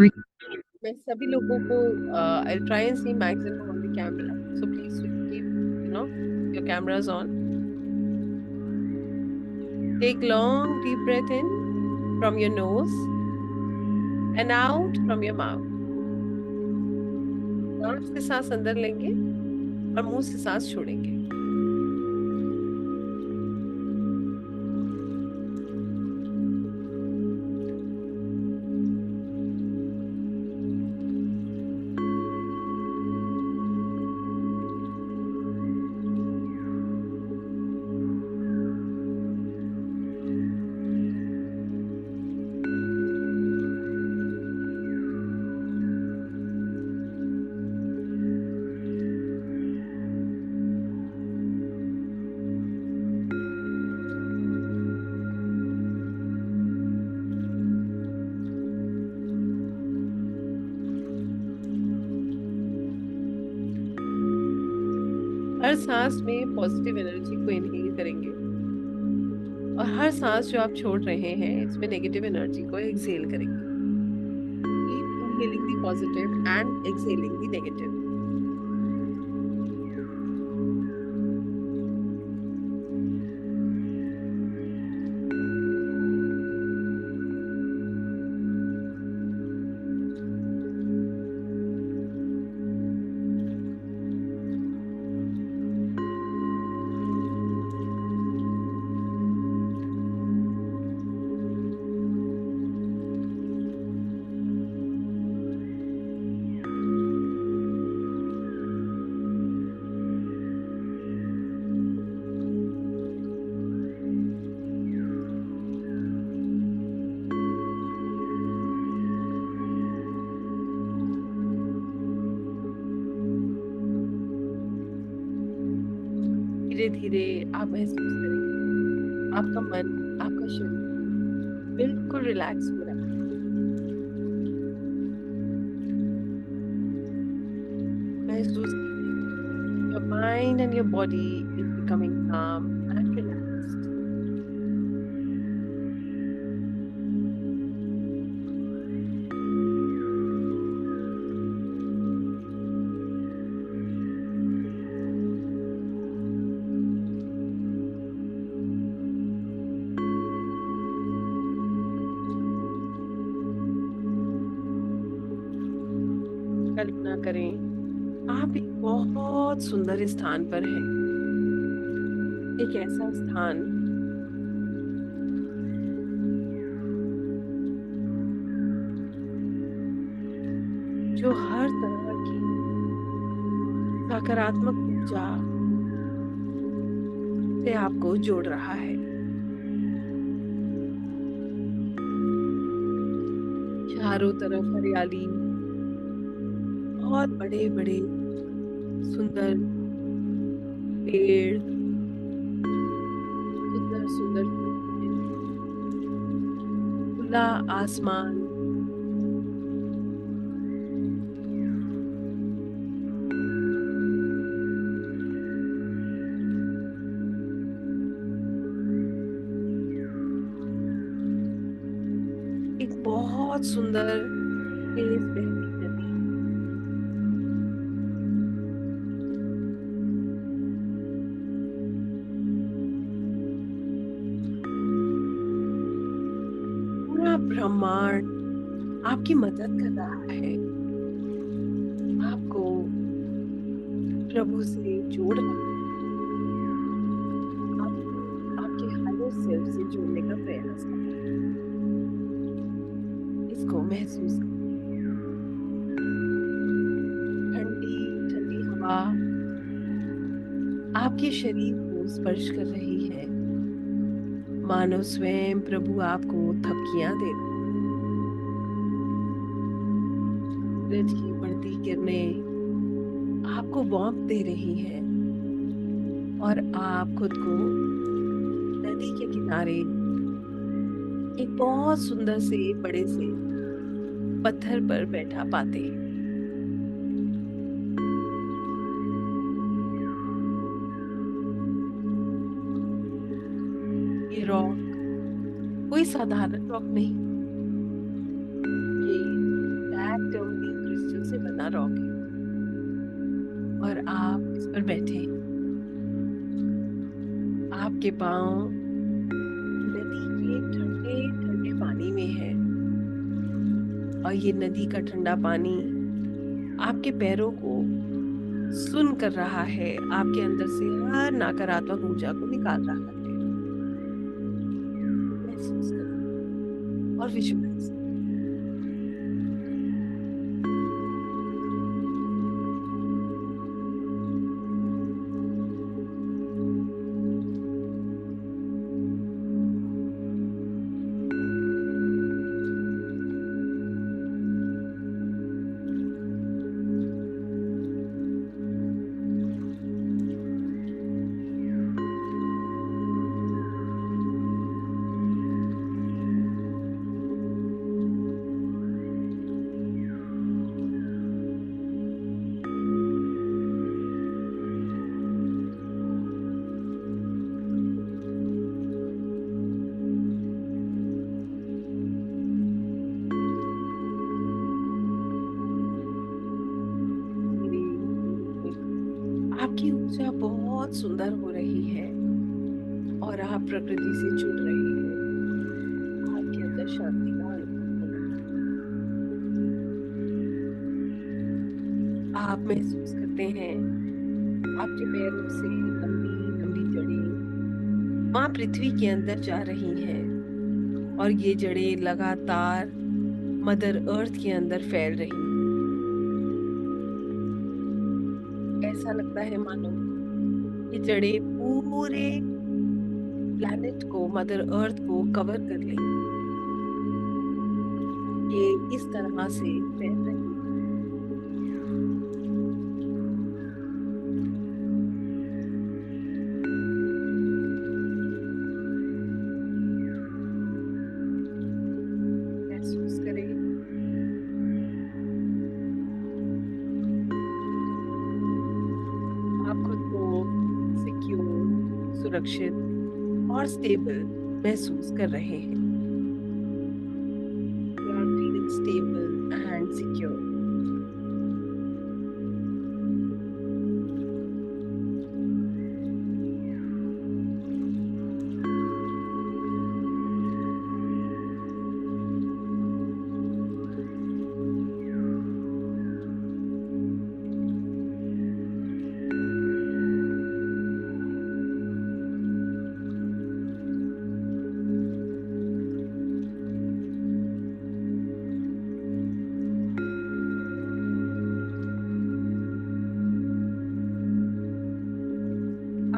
मैं सभी लोगों को I try and see maximum on the camera, so please keep your cameras on. Take long deep breath in from your nose and out from your mouth. नाक से सांस अंदर लेंगे और मुंह से सांस छोड़ेंगे. हर सांस में पॉजिटिव एनर्जी को इनहेल करेंगे और हर सांस जो आप छोड़ रहे हैं इसमें नेगेटिव एनर्जी को एक्सहेल करेंगे. Keep inhaling the positive and exhaling the negative. धीरे धीरे आप महसूस करेंगे आपका मन, आपका शरीर बिल्कुल रिलैक्स हो रहा है. महसूस कीजिए your mind and your body is becoming calm and relaxed. कल्पना करें आप एक बहुत सुंदर स्थान पर हैं. एक ऐसा स्थान जो हर तरह की सकारात्मक ऊर्जा से आपको जोड़ रहा है. चारों तरफ हरियाली, बहुत बड़े बड़े सुंदर पेड़, सुंदर सुंदर खुला आसमान, एक बहुत सुंदर तेज बहती नदी. पूरा ब्रह्मांड आपकी मदद कर रहा है, आपको प्रभु से जोड़ रहा है, आपके हायर सेल्फ से जोड़ने का प्रयास कर रहा है. इसको महसूस करें. ठंडी ठंडी हवा आपके शरीर को स्पर्श कर रही है, मानो स्वयं प्रभु आपको थपकियां दे रहे हैं. सूरज की बढ़ती किरणें आपको वार्मथ दे रही हैं और आप खुद को नदी के किनारे एक बहुत सुंदर से बड़े से पत्थर पर बैठा पाते हैं. ये रॉक कोई साधारण रॉक नहीं, ये रॉक है और आप इस पर बैठे हैं। आपके पाँव नदी के ठंडे ठंडे पानी में है और ये नदी का ठंडा पानी आपके पैरों को सुन कर रहा है, आपके अंदर से हर नकारात्मक ऊर्जा को निकाल रहा है। महसूस करें और विजुअलाइज। आपकी ऊर्जा बहुत सुंदर हो रही है और आप प्रकृति से जुड़ रहे हैं। आपके अंदर शांति का अनुभव हो रहा है। आप महसूस करते हैं आपके पैरों से लंबी लंबी जड़ें माँ पृथ्वी के अंदर जा रही हैं और ये जड़ें लगातार मदर अर्थ के अंदर फैल रही हैं। ऐसा लगता है मानो ये जड़ें पूरे प्लैनेट को, मदर अर्थ को कवर कर लेंगी। ये इस तरह से फैल रही है। महसूस करें आप खुद को सिक्योर, सुरक्षित और स्टेबल महसूस कर रहे हैं। You are feeling stable and secure.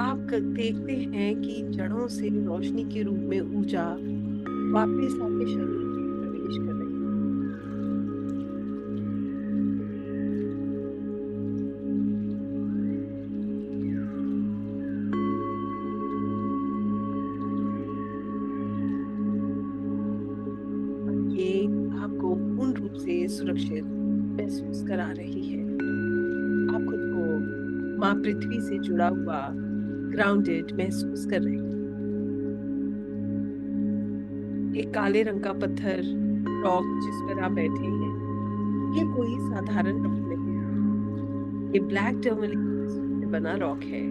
आप देखते हैं कि जड़ों से रोशनी के रूप में ऊर्जा वापस आपके शरीर में प्रवेश कर रही है। ये आपको पूर्ण रूप से सुरक्षित महसूस करा रही है। आप खुद को माँ पृथ्वी से जुड़ा हुआ ग्राउंडेड महसूस कर रहे हैं। एक काले रंग का पत्थर रॉक जिस पर आप बैठे हैं, ये कोई साधारण रॉक नहीं है। ये ब्लैक टर्मरिक से बना रॉक है।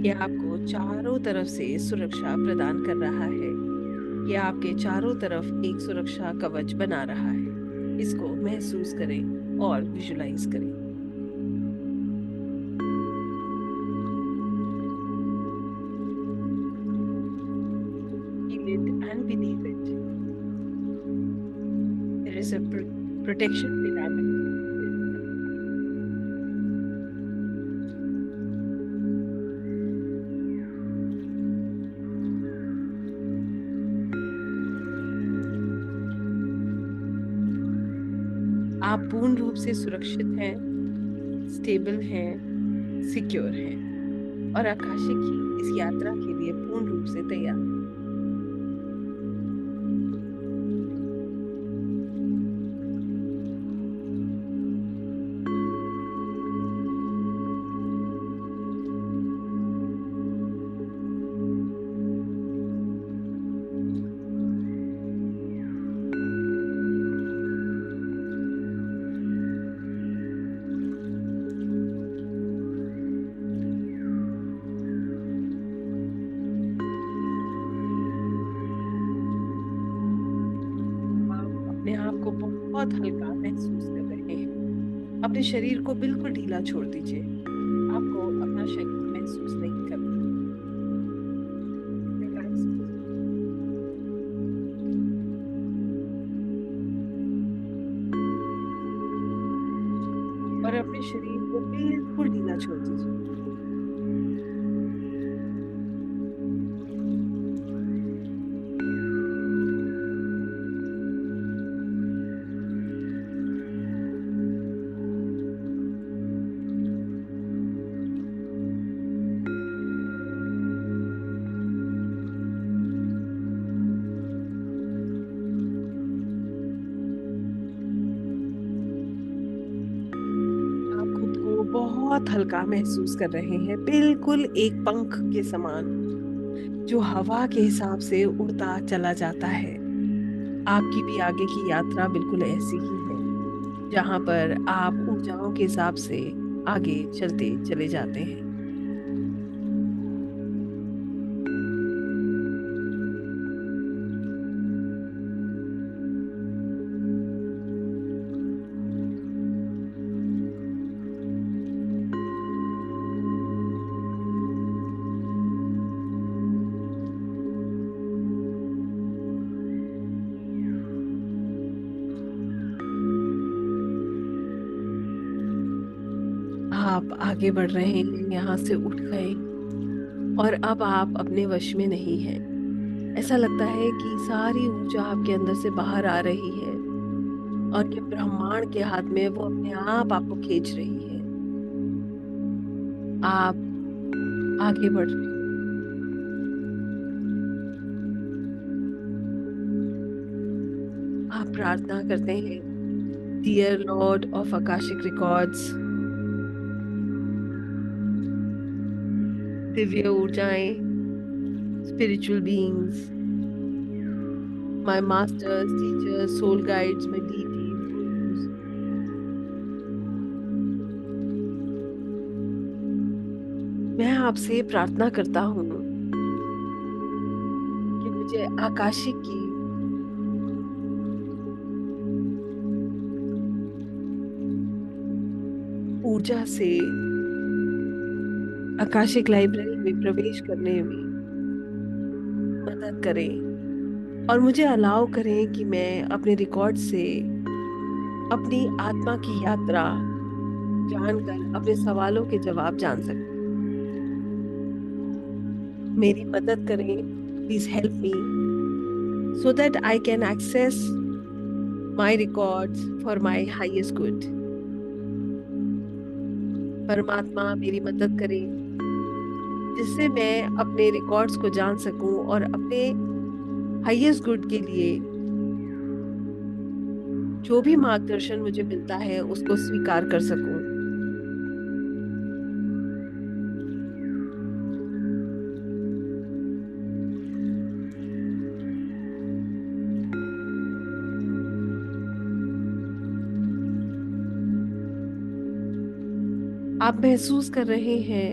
ये आपको चारों तरफ से सुरक्षा प्रदान कर रहा है। ये आपके चारों तरफ एक सुरक्षा कवच बना रहा है। इसको महसूस करें और विजुलाइज करें। And beneath it, there is a protection pyramid. आप पूर्ण रूप से सुरक्षित हैं, स्टेबल हैं, सिक्योर हैं और आकाशिक की इस यात्रा के लिए पूर्ण रूप से तैयार हैं। अपने आप को बहुत हल्का महसूस कर रहे हैं। अपने शरीर को बिल्कुल ढीला छोड़ दीजिए। आपको अपना शरीर महसूस नहीं करना। रिलैक्स और अपने शरीर को बिल्कुल ढीला छोड़ दीजिए। आप खुद को बहुत हल्का महसूस कर रहे हैं, बिल्कुल एक पंख के समान जो हवा के हिसाब से उड़ता चला जाता है। आपकी भी आगे की यात्रा बिल्कुल ऐसी ही है, जहाँ पर आप ऊर्जाओं के हिसाब से आगे चलते चले जाते हैं। आप आगे बढ़ रहे हैं, यहाँ से उठ गए और अब आप अपने वश में नहीं हैं। ऐसा लगता है कि सारी ऊर्जा आपके अंदर से बाहर आ रही है और ये ब्रह्मांड के हाथ में वो अपने आप आपको खींच रही है। आप आगे बढ़ रहे हैं। आप प्रार्थना करते हैं, dear lord of Akashic records, दिव्य ऊर्जाएं, spiritual beings, my masters, teachers, soul guides, my deities, gurus, मैं आपसे प्रार्थना करता हूँ कि मुझे आकाशिक की ऊर्जा से आकाशिक लाइब्रेरी में प्रवेश करने में मदद करें और मुझे अलाउ करें कि मैं अपने रिकॉर्ड से अपनी आत्मा की यात्रा जानकर अपने सवालों के जवाब जान सकूं। मेरी मदद करें, please help me so that I can access my records for my highest good. परमात्मा मेरी मदद करें जिससे मैं अपने रिकॉर्ड्स को जान सकूं और अपने हाईएस्ट गुड के लिए जो भी मार्गदर्शन मुझे मिलता है उसको स्वीकार कर सकूं। आप महसूस कर रहे हैं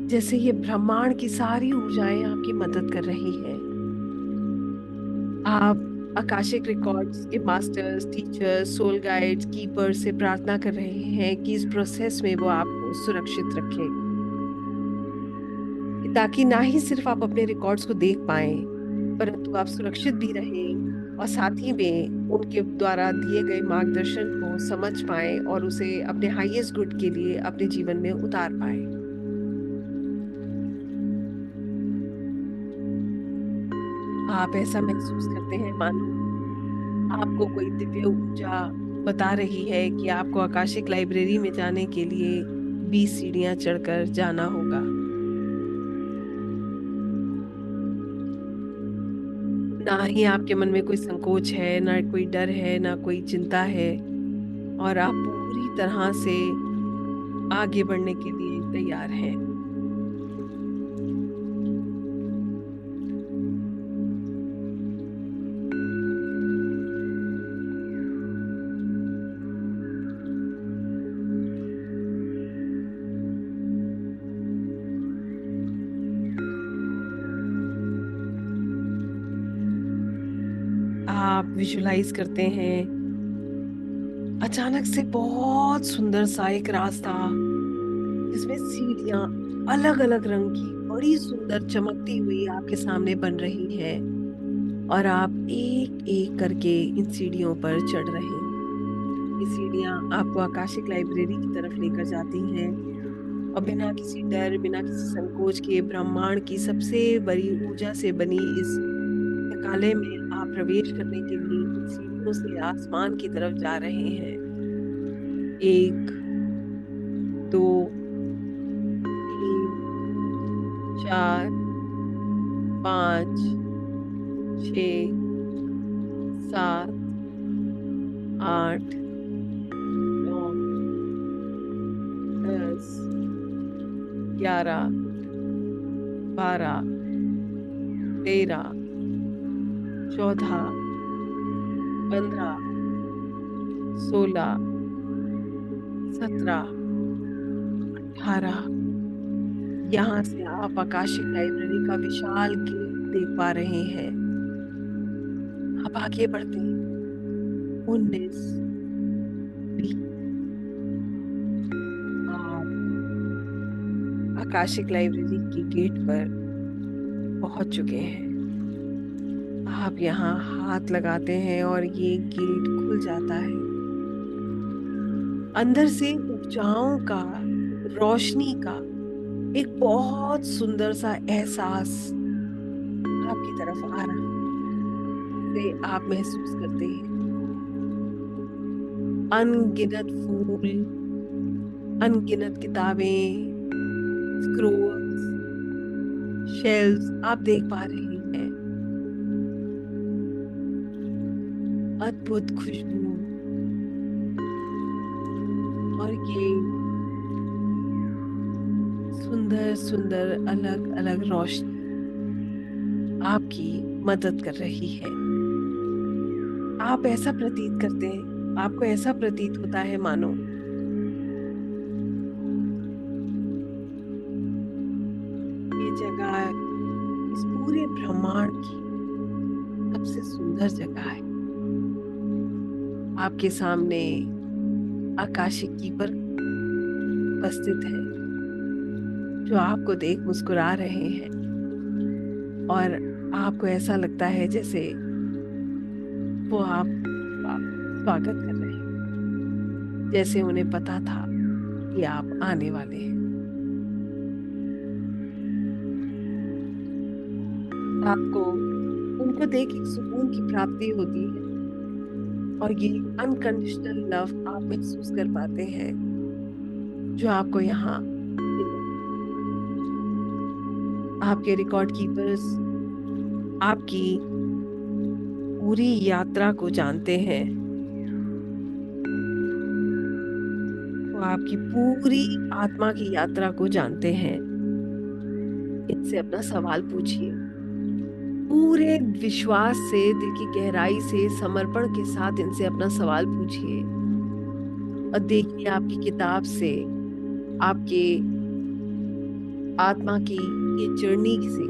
जैसे ये ब्रह्मांड की सारी ऊर्जाएं आपकी मदद कर रही हैं। आप आकाशिक रिकॉर्ड्स के masters, teachers, soul guides, keepers से प्रार्थना कर रहे हैं कि इस प्रोसेस में वो आपको सुरक्षित रखें, ताकि ना ही सिर्फ आप अपने रिकॉर्ड्स को देख पाएं, परंतु आप सुरक्षित भी रहें और साथ ही में उनके द्वारा दिए गए मार्गदर्शन को समझ पाएं और उसे अपने हाईएस्ट गुड के लिए अपने जीवन में उतार पाएं। आप ऐसा महसूस करते हैं मानो आपको कोई दिव्य ऊर्जा बता रही है कि आपको आकाशिक लाइब्रेरी में जाने के लिए 20 सीढ़ियां चढ़कर जाना होगा। ना ही आपके मन में कोई संकोच है, ना कोई डर है, ना कोई चिंता है और आप पूरी तरह से आगे बढ़ने के लिए तैयार हैं। आप विजुलाइज करते हैं अचानक से बहुत सुंदर सा एक रास्ता, जिसमें सीढ़ियां अलग अलग रंग की बड़ी सुंदर चमकती हुई आपके सामने बन रही है, और आप एक एक करके इन सीढ़ियों पर चढ़ रहे हैं। ये सीढ़ियां आपको आकाशिक लाइब्रेरी की तरफ लेकर जाती हैं, और बिना किसी डर, बिना किसी संकोच के ब्रह्मांड की सबसे बड़ी ऊर्जा से बनी इस पुस्तकालय में आप प्रवेश करने के लिए इन सीढ़ियों से आसमान की तरफ जा रहे हैं। 1, 2, 3, 4, 5, 6, 7, 8, 9, 10, 11, 12, 13, 14, 15, 16, 17, 18। यहाँ से आप आकाशिक लाइब्रेरी का विशाल गेट देख पा रहे हैं। आप आगे बढ़ते हैं। 19, 20। आप आकाशिक लाइब्रेरी के गेट पर पहुंच चुके हैं। आप यहाँ हाथ लगाते हैं और ये गेट खुल जाता है। अंदर से ऊर्जाओं का, रोशनी का एक बहुत सुंदर सा एहसास आपकी तरफ आ रहा से आप महसूस करते हैं। अनगिनत फूल, अनगिनत किताबें, स्क्रोल्स, शेल्व्स आप देख पा रहे हैं। अद्भुत खुशबू और ये सुंदर सुंदर अलग अलग रोशनी आपकी मदद कर रही है। आप ऐसा प्रतीत करते हैं, आपको ऐसा प्रतीत होता है मानो ये जगह इस पूरे ब्रह्मांड की सबसे सुंदर जगह है। आपके सामने आकाशिक कीपर उपस्थित है, जो आपको देख मुस्कुरा रहे हैं, और आपको ऐसा लगता है जैसे वो आपका स्वागत कर रहे हैं, जैसे उन्हें पता था कि आप आने वाले हैं। आपको उनको देख एक सुकून की प्राप्ति होती है, और ये अनकंडीशनल लव आप महसूस कर पाते हैं जो आपको यहाँ मिला। आपके रिकॉर्ड कीपर्स आपकी पूरी यात्रा को जानते हैं। वो आपकी पूरी आत्मा की यात्रा को जानते हैं। इनसे अपना सवाल पूछिए, पूरे विश्वास से, दिल की गहराई से, समर्पण के साथ इनसे अपना सवाल पूछिए, और देखिए आपकी किताब से, आपके आत्मा की ये जर्नी से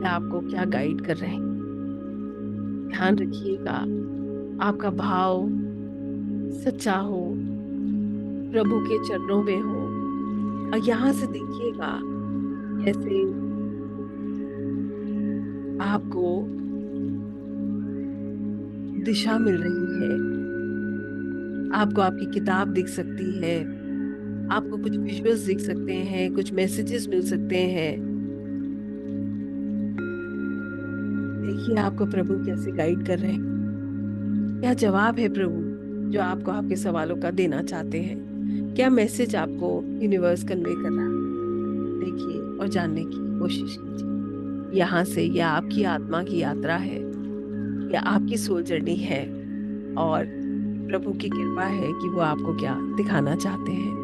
आपको क्या गाइड कर रहे हैं। ध्यान रखिएगा आपका भाव सच्चा हो, प्रभु के चरणों में हो, और यहाँ से देखिएगा कैसे आपको दिशा मिल रही है। आपको आपकी किताब दिख सकती है, आपको कुछ विजुअल्स दिख सकते हैं, कुछ मैसेजेस मिल सकते हैं। देखिए आपको प्रभु कैसे गाइड कर रहे हैं। क्या जवाब है प्रभु जो आपको आपके सवालों का देना चाहते हैं? क्या मैसेज आपको यूनिवर्स कन्वे कर रहा है? देखिए और जानने की कोशिश कीजिए। यहाँ से यह आपकी आत्मा की यात्रा है, या आपकी सोल जर्नी है, और प्रभु की कृपा है कि वो आपको क्या दिखाना चाहते हैं।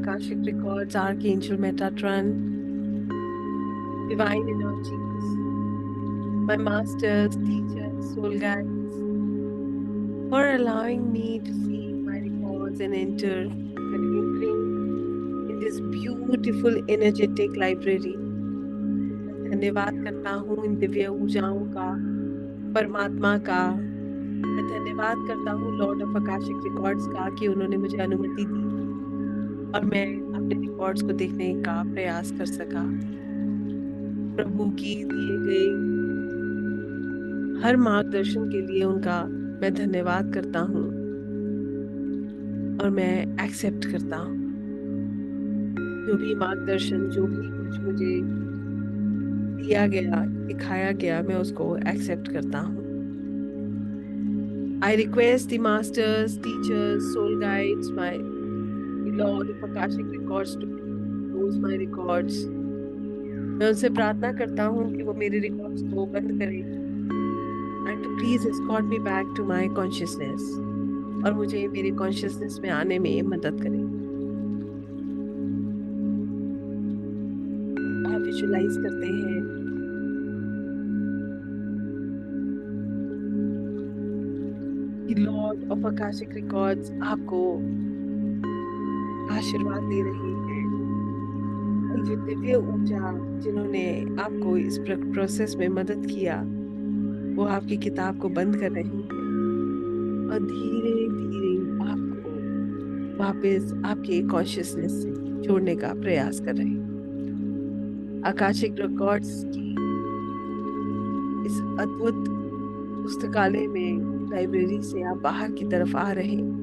Akashic Records, Archangel Metatron, Divine Energies, my masters, teachers, soul guides, for allowing me to see my records and enter and entering in this beautiful energetic library. मैं धन्यवाद करता हूँ इन दिव्य ऊर्जाओं का, परमात्मा का। मैं धन्यवाद करता हूँ लॉर्ड ऑफ अकाशिक रिकॉर्ड्स का कि उन्होंने मुझे अनुमति दी और मैं अपने रिकॉर्ड्स को देखने का प्रयास कर सका। प्रभु की दिए गए हर मार्गदर्शन के लिए उनका मैं धन्यवाद करता हूँ और मैं एक्सेप्ट करता हूँ। जो भी मार्गदर्शन, जो भी कुछ मुझे दिया गया, दिखाया गया, मैं उसको एक्सेप्ट करता हूँ। I request the masters, teachers, soul guides, the Lord of Akashic Records to close my records. मैं उनसे प्रार्थना करता हूँ कि वो मेरे रिकॉर्ड्स को बंद करें and to please escort me back to my consciousness, और मुझे मेरे कॉन्शियसनेस में आने में मदद करें। आप विजुलाइज करते हैं कि लॉर्ड ऑफ अकाशिक रिकॉर्ड्स आपको आशीर्वाद दे रहे हैं। जो दिव्य ऊर्जा जिन्होंने आपको इस प्रोसेस में मदद किया, वो आपकी किताब को बंद कर रहे हैं और धीरे धीरे आपको वापस आपके कॉन्शियसनेस से जोड़ने का प्रयास कर रहे हैं। आकाशिक रिकॉर्ड्स की इस अद्भुत पुस्तकालय में, लाइब्रेरी से आप बाहर की तरफ आ रहे हैं।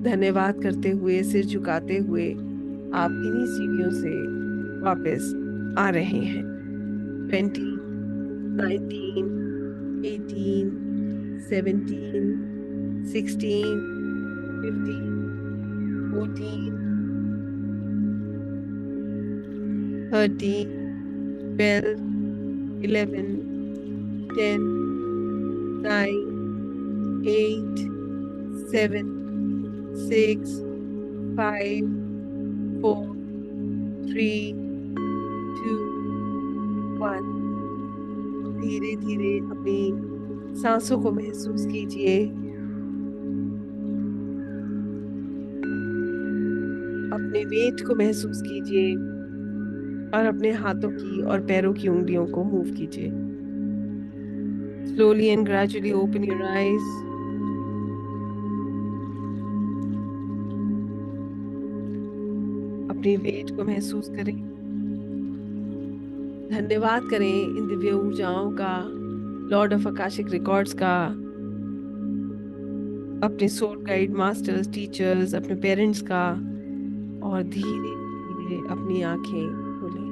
धन्यवाद करते हुए, सिर झुकाते हुए आप इन्हीं सीढ़ियों से वापस आ रहे हैं। 20, 19, 18, 17, 16, 15, 14, 13, 12, 11, 10, 9, 8, 7, 6, 5, 4, 3, 2, 1। धीरे धीरे अपनी सांसों को महसूस कीजिए। अपने वेट को महसूस कीजिए और अपने हाथों की और पैरों की उंगलियों को मूव कीजिए। Slowly and gradually open your eyes. अपनी वेट को महसूस करें। धन्यवाद करें इन दिव्य ऊर्जाओं का, लॉर्ड ऑफ अकाशिक रिकॉर्ड्स का, अपने सोल गाइड, मास्टर्स, टीचर्स, अपने पेरेंट्स का, और धीरे धीरे अपनी आंखें खोलें।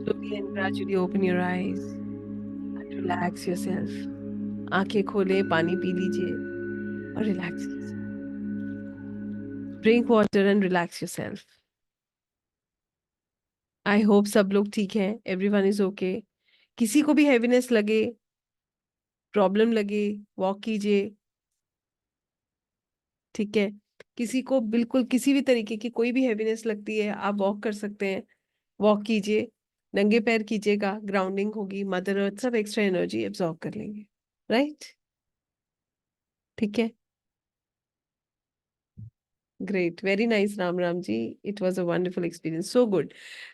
Slowly and gradually open your eyes and relax yourself. आंखें खोले, पानी पी लीजिए और रिलैक्स कीजिए। Drink water and relax yourself. I hope सब लोग ठीक हैं, एवरीवन इज ओके। किसी को भी हैवीनेस लगे, प्रॉब्लम लगे, वॉक कीजिए, ठीक है। किसी को बिल्कुल किसी भी तरीके की कोई भी हैवीनेस लगती है, आप वॉक कर सकते हैं, वॉक कीजिए, नंगे पैर कीजिएगा, ग्राउंडिंग होगी, मदर अर्थ सब एक्स्ट्रा एनर्जी एब्जॉर्ब कर लेंगे, राइट? ठीक है, great, very nice Ram Ram ji, it was a wonderful experience, so good.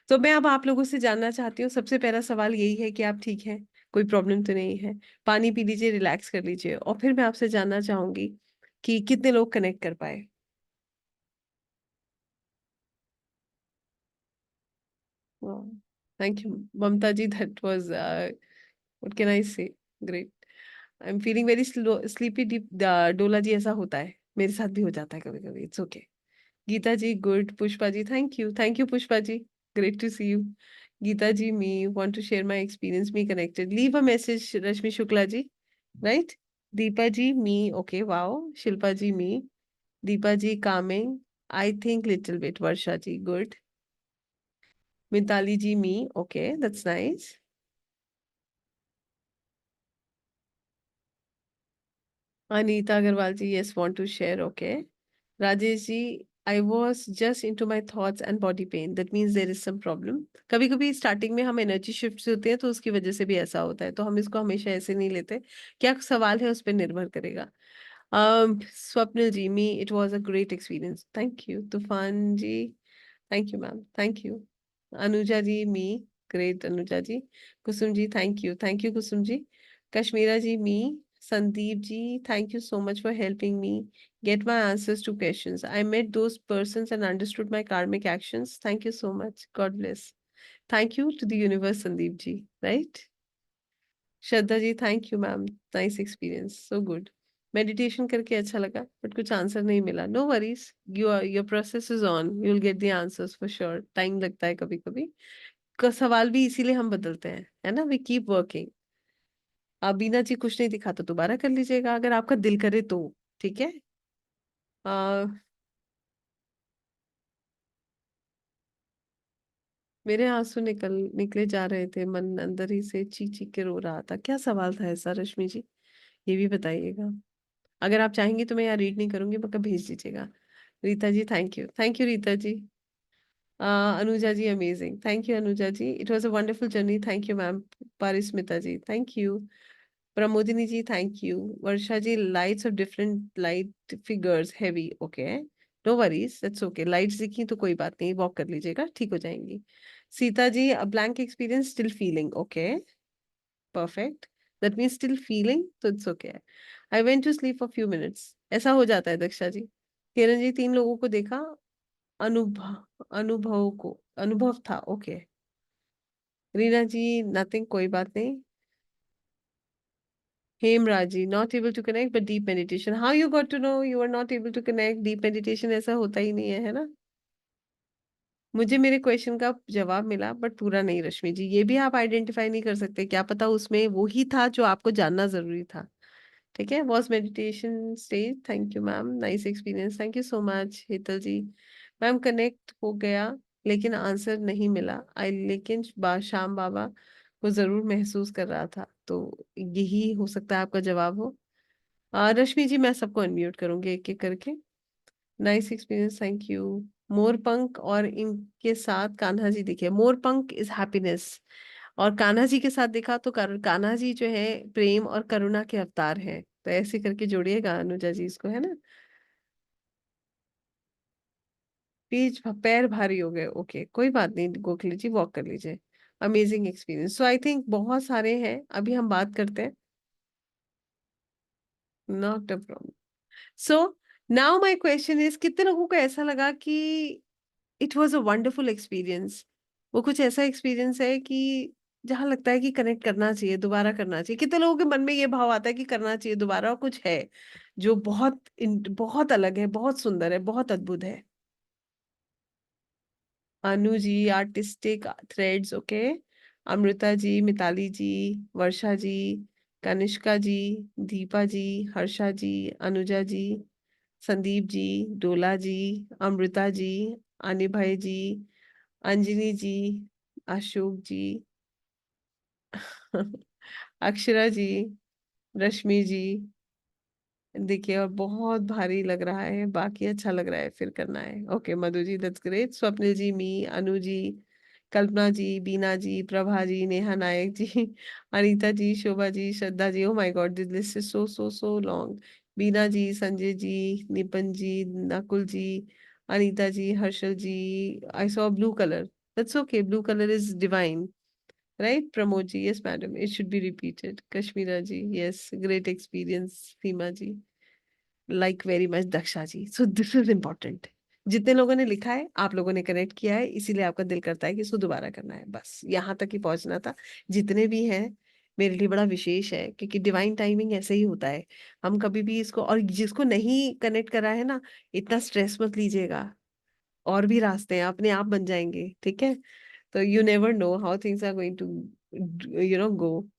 तो मैं अब आप लोगों से जानना चाहती हूँ, सबसे पहला सवाल यही है कि आप ठीक हैं, कोई प्रॉब्लम तो नहीं है? पानी पी लीजिए, रिलैक्स कर लीजिए, और फिर मैं आपसे जानना चाहूंगी कि कितने लोग कनेक्ट कर पाए। Thank you Mamta ji, that was what can I say, great. I am feeling very sleepy deep. Dola ji, ऐसा होता है, मेरे साथ भी हो जाता है कभी कभी, it's okay. Geeta ji good, Pushpa ji thank you Pushpa ji, great to see you. Geeta ji, me want to share my experience, me connected. Leave a message, Rashmi Shukla ji, right? Deepa ji, me, okay, wow. Shilpa ji, me. Deepa ji, calming. I think little bit. Varsha ji, good. Mintali ji, me, okay, that's nice. Anita Agarwal ji, yes, want to share, okay. Rajesh ji, I was just into my thoughts and body pain, that means there is some problem. कभी कभी starting में हम energy shift होते हैं तो उसकी वजह से भी ऐसा होता है, तो हम इसको हमेशा ऐसे नहीं लेते। क्या सवाल है उस पर निर्भर करेगा। Swapnil ji, me it was a great experience, thank you. Toofan ji, thank you ma'am, thank you. Anuja ji, me great Anuja ji. Kusum ji, thank you Kusum ji. Kashmira ji, me. Sandeep ji, thank you so much for helping me get my answers to questions. I met those persons and understood my karmic actions. Thank you so much. God bless. Thank you to the universe, Sandeep ji. Right? Shraddha ji, thank you ma'am, nice experience, so good. Meditation करके अच्छा लगा but कुछ answer नहीं मिला, no worries, your process is on, you will get the answers for sure. Time लगता है कभी कभी, का सवाल भी इसीलिए हम बदलते हैं, है ना, वी कीप वर्किंग। बीना जी कुछ नहीं दिखा तो दोबारा कर लीजिएगा अगर आपका दिल करे तो। ठीक है। आ, मेरे आंसू निकले जा रहे थे, मन अंदर ही से चीख चीख के रो रहा था। क्या सवाल था ऐसा रश्मि जी, ये भी बताइएगा। अगर आप चाहेंगी तो मैं यहाँ रीड नहीं करूंगी, बल्कि भेज दीजिएगा। Rita ji, thank you Rita ji. Anuja ji, amazing, thank you Anuja ji, it was a wonderful journey, thank you ma'am. Parismita ji, thank you. Pramodini ji, thank you. Varsha ji, lights of different light figures heavy, okay, no worries, that's okay. Lights दिखी तो कोई बात नहीं, वॉक कर लीजिएगा, ठीक हो जाएंगी। Sita ji, a blank experience, still feeling, okay, perfect, that means still feeling, तो it's okay. I went to sleep for few minutes, ऐसा हो जाता है दक्षा जी। किरण जी, 3 लोगों को देखा, अनुभव था, ओके। रीना जी, नथिंग, कोई बात नहीं। Hemraj ji, not able to connect but deep meditation, how you got to know you are not able to connect? Deep meditation ऐसा होता ही नहीं है ना। मुझे मेरे क्वेश्चन का जवाब मिला बट पूरा नहीं रश्मि जी, ये भी आप आइडेंटिफाई नहीं कर सकते, क्या पता उसमें वो ही था जो आपको जानना जरूरी था। ठीक है, was meditation stage, thank you ma'am, nice experience, thank you so much. Hetal ji, ma'am connect हो गया लेकिन आंसर नहीं मिला, आई लेकिन शाम बाबा को जरूर महसूस कर रहा था, तो यही हो सकता है आपका जवाब हो। रश्मि जी, मैं सबको अनम्यूट करूंगी एक एक करके। Nice experience, thank you. मोरपंख और इनके साथ कान्हा जी दिखे, मोरपंख इज हैप्पीनेस, और कान्हा जी के साथ देखा तो कान्हा जी जो है प्रेम और करुणा के अवतार हैं, तो ऐसे करके जोड़िएगा अनुजा जी इसको, है ना। पैर भारी हो गए, ओके, कोई बात नहीं गोखले जी, वॉक कर लीजिए। Amazing experience, so I think बहुत सारे हैं, अभी हम बात करते हैं। Not a problem. So now my question is, कितने लोगों को ऐसा लगा कि it was a wonderful experience? वो कुछ ऐसा एक्सपीरियंस है कि जहां लगता है कि कनेक्ट करना चाहिए, दोबारा करना चाहिए। कितने लोगों के मन में ये भाव आता है कि करना चाहिए दोबारा, और कुछ है जो बहुत अलग है, बहुत सुंदर है, बहुत अद्भुत है। Anu ji, artistic threads, okay. Amrita ji, Mitali जी, वर्षा जी, कनिष्का जी, दीपा जी, हर्षा जी, अनुजा जी, संदीप जी, डोला जी, अमृता जी, अनिभय जी, अंजलि जी, अशोक जी, अक्षरा जी, रश्मि जी। देखिए, और बहुत भारी लग रहा है, बाकी अच्छा लग रहा है, फिर करना है, okay. Madhu ji, that's great. Swapnil ji, me, Anu ji, Kalpana ji, Bina ji, Prabha ji, Neha Nayak ji, Anita ji, Shobha ji, Shraddha ji, oh my God this list is so so so long. Bina ji, Sanjay ji, Nipan ji, Nakul ji, Anita ji, Harshal ji. I saw blue colour, that's okay, blue colour is divine, right? Pramod ji, yes madam, it should be repeated. Kashmira ji, yes, great experience. Seema ji, like very much. Daksha ji, so this is important, जितने लोगों ने लिखा है आप लोगों ने connect किया है, इसीलिए आपका दिल करता है कि इसको दोबारा करना है, बस यहाँ तक ही पहुंचना था। जितने भी हैं, मेरे लिए बड़ा विशेष है, क्योंकि डिवाइन टाइमिंग ऐसे ही होता है। हम कभी भी इसको, और जिसको नहीं कनेक्ट करा है ना, इतना स्ट्रेस मत लीजिएगा, और भी रास्ते हैं, अपने आप बन जाएंगे, ठीक है। तो you never know how things are going to go.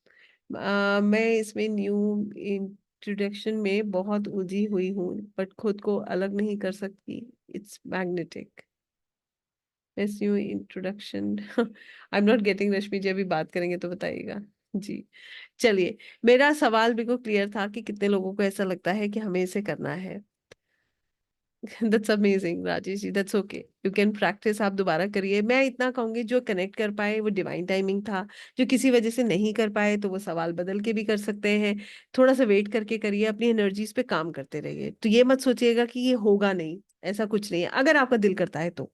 मैं इसमें न्यू इंट्रोडक्शन में बहुत उलझी हुई हूँ, बट खुद को अलग नहीं कर सकती, इट्स मैग्नेटिक। इस new introduction I am not getting. Rashmi ji, अभी बात करेंगे तो बताइएगा जी। चलिए, मेरा सवाल बिल्कुल क्लियर था कि कितने लोगों को ऐसा लगता है कि हमें इसे करना है। That's amazing Rajesh ji, that's okay, you can practise, आप दोबारा करिए। मैं इतना कहूंगी, जो कनेक्ट कर पाए वो डिवाइन टाइमिंग था, जो किसी वजह से नहीं कर पाए तो वो सवाल बदल के भी कर सकते हैं। थोड़ा सा वेट करके करिए, अपनी एनर्जीज पे काम करते रहिए। तो ये मत सोचिएगा कि ये होगा नहीं, ऐसा कुछ नहीं है। अगर आपका दिल करता है तो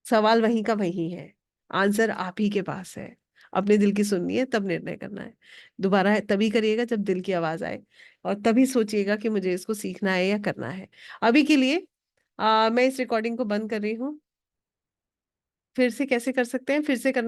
सवाल वहीं का वहीं है, आंसर आप ही के पास है। अपने दिल की सुननी है, तब निर्णय करना है। दोबारा है तभी करिएगा जब दिल की आवाज आए, और तभी सोचिएगा कि मुझे इसको सीखना है या करना है। अभी के लिए मैं इस रिकॉर्डिंग को बंद कर रही हूँ। फिर से कैसे कर सकते हैं, फिर से करने